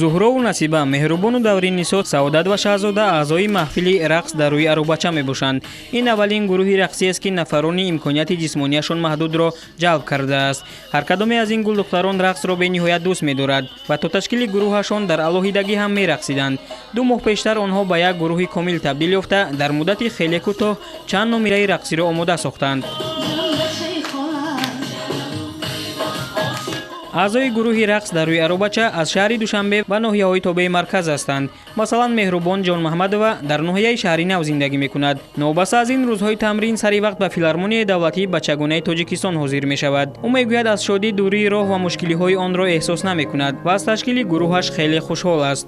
зуҳрову насиба меҳрубону даври нисо саодат ва шаҳзода аъзои маҳфили рақс дар рӯи арӯбача мебошанд. ин аввалин гурӯҳи рақсиест ки нафарони имконияти ҷисмонияшон маҳдудро ҷалб кардааст. ҳар кадоме аз ин гулдухтарон рақсро бениҳоят дӯст медорад ва то ташкили гурӯҳашон дар алоҳидагӣ ҳам мерақсиданд. 2 моҳ пештар онҳо ба як гурӯҳи комил табдил ёфта дар муддати хеле кӯтоҳ чанд номераи рақсиро омода сохтанд. аъзои гурӯҳи рақс дар рӯи арӯбача аз шаҳри Душанбе ва ноҳияҳои тобеи марказ ҳастанд. масалан меҳрубон ҷонмаҳмадова дар ноҳияи шаҳри Нав зиндагӣ мекунад. новобаста аз ин рӯзҳои тамрин сари вақт ба филармонияи давлатии бачагонаи Тоҷикистон ҳозир мешавад. ӯ мегӯяд аз шодӣ дурии роҳ ва мушкилиҳои онро эҳсос намекунад ва аз ташкили гурӯҳаш хеле хушҳол аст.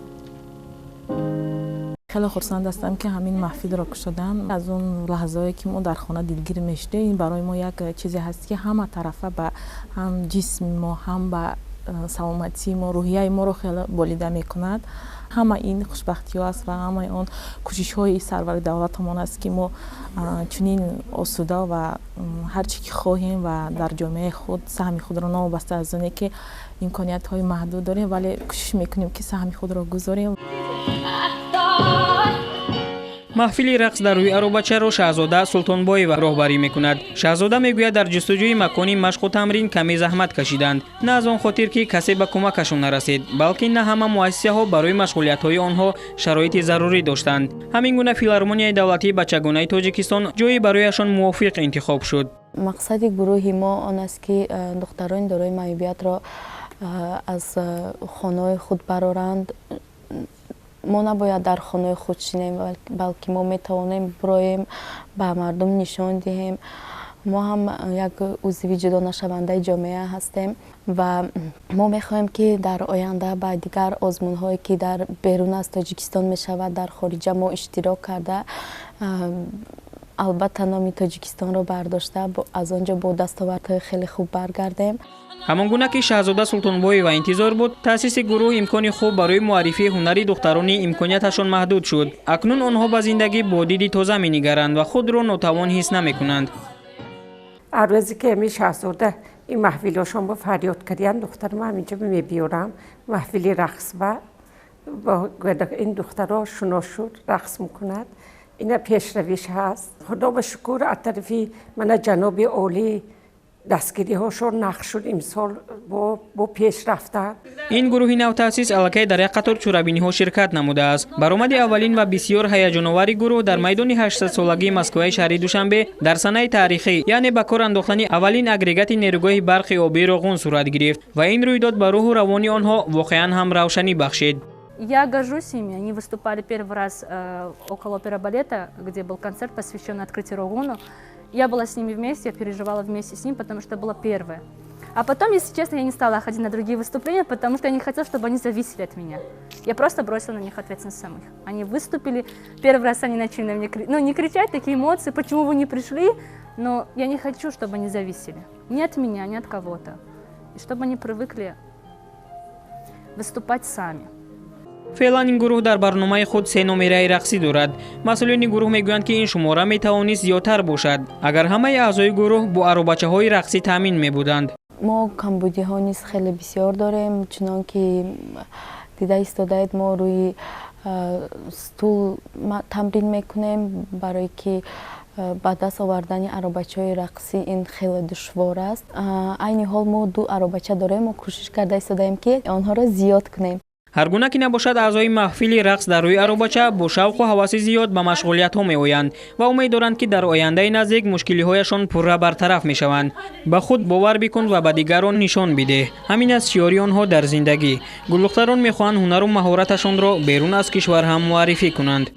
خیلی خرسند هستم که همین محفل را کشیدم. از اون لحظه‌ای که ما در خانه دلگیر میشدیم این برای ما یک چیزی هست که همه طرفه به هم جسم ما هم به سلامتی ما روحیه ما رو خیلی بالیده میکند. همه این خوشبختی ها است و همه اون کوشش های سرور دولتمان است که ما چنین آسوده و هر چی که خواهیم و در جامعه خود سهم خود را نوابسته از اونه که امکانیت های محدود داریم ولی کوشش میکنیم که سهم خود را گذاریم. маҳфили рақс дар рӯи арӯбачаро шаҳзода Султонбоева роҳбарӣ мекунад. шаҳзода мегӯяд дар ҷустуҷӯи макони машқу тамрин каме заҳмат кашиданд, на аз он хотир ки касе ба кӯмакашон нарасед, балки на ҳама муассисаҳо барои машғулиятҳои онҳо шароити зарурӣ доштанд. ҳамин гуна филармонияи давлатии бачагонаи Тоҷикистон ҷойи барояшон мувофиқ интихоб шуд. мақсади гурӯҳи мо он аст ки духтарони дорои маъюбиятро аз хонаҳои худ бароранд. ما نباید در خانه خود شینیم بلکه ما میتوانیم برایم به مردم نشان دهیم ما هم یک عضو جدا نشونده جامعه هستیم و ما میخواهیم که در آینده با دیگر آزمون هایی که در بیرون از تاجیکستان میشود در خارج ما اشتراک کرده البته نام تاجیکستان رو برداشته از آنجا با دستاوردهای خیلی خوب برگردیم. ҳамон гуна ки шаҳзода Султонбоева интизор буд, таъсиси гурӯҳ имкони хуб барои муаррифии ҳунари духтарони имконияташон маҳдуд шуд. акнун онҳо ба зиндагӣ бо диди тоза менигаранд ва худро нотавон ҳис намекунанд. هر روزی که می شاهزاده این محفلشون با فریاد کردن دخترم همینجا میبیارم محفل رقص و این دخترها شنا شد رقص میکند. این پیشرویش هست. خدا به شکر از طرف من جناب عالی دستگیری هاشون نقش شد امسال با پیش رفته. این گروهی نوتأسیس الکی در یک قطار چورابینی ها شرکت نموده است. برآمد اولین و بسیار هیجان‌آور گروه در میدان 800 سالگی مسکو شهر دوشنبه در سنه تاریخی یعنی به کار انداختن اولین اگریگات نیروگاه برق آبی راغون صورت گرفت و این رویداد بر روح و روان آنها واقعا هم روشنی بخشید. Я горжусь ими. Они выступали первый раз около операбалета, где был концерт, посвященный открытию Рогуну. Я была с ними вместе, я переживала вместе с ним, потому что это было первое. А потом, если честно, я не стала ходить на другие выступления, потому что я не хотела, чтобы они зависели от меня. Я просто бросила на них ответственность самих. Они выступили, первый раз они начали на меня не кричать, такие эмоции, почему вы не пришли, но я не хочу, чтобы они зависели. Ни от меня, ни от кого-то. И чтобы они привыкли выступать сами. феълан ин гурӯҳ дар барномаи худ 3 номераи рақсӣ дорад. масъулини гурӯҳ мегӯянд ки ин шумора метавонист зиёдтар бошад агар ҳамаи аъзои гурӯҳ бо аробачаҳои рақсӣ таъмин мебуданд. мо камбудиҳо низ хеле бисёр дорем, чунон ки дида истодаед мо рӯи стул тамрин мекунем барое ки ба даст овардани аробачаҳои рақсӣ ин хеле душвор аст. айни ҳол мо 2 аробача дорем, мо кӯшиш карда истодаем ки онҳоро зиёд кунем. ҳар гуна ки набошад аъзои маҳфили рақс дар рӯи арӯбача бо шавқу ҳаваси зиёд ба машғулиятҳо меоянд ва умед доранд ки дар ояндаи наздик мушкилиҳояшон пурра бартараф мешаванд. ба худ бовар бикун ва ба дигарон нишон бидеҳ. ҳамин аст шиёри онҳо дар зиндагӣ. гулдухтарон мехоҳанд ҳунару маҳораташонро берун аз кишвар ҳам муаррифӣ кунанд.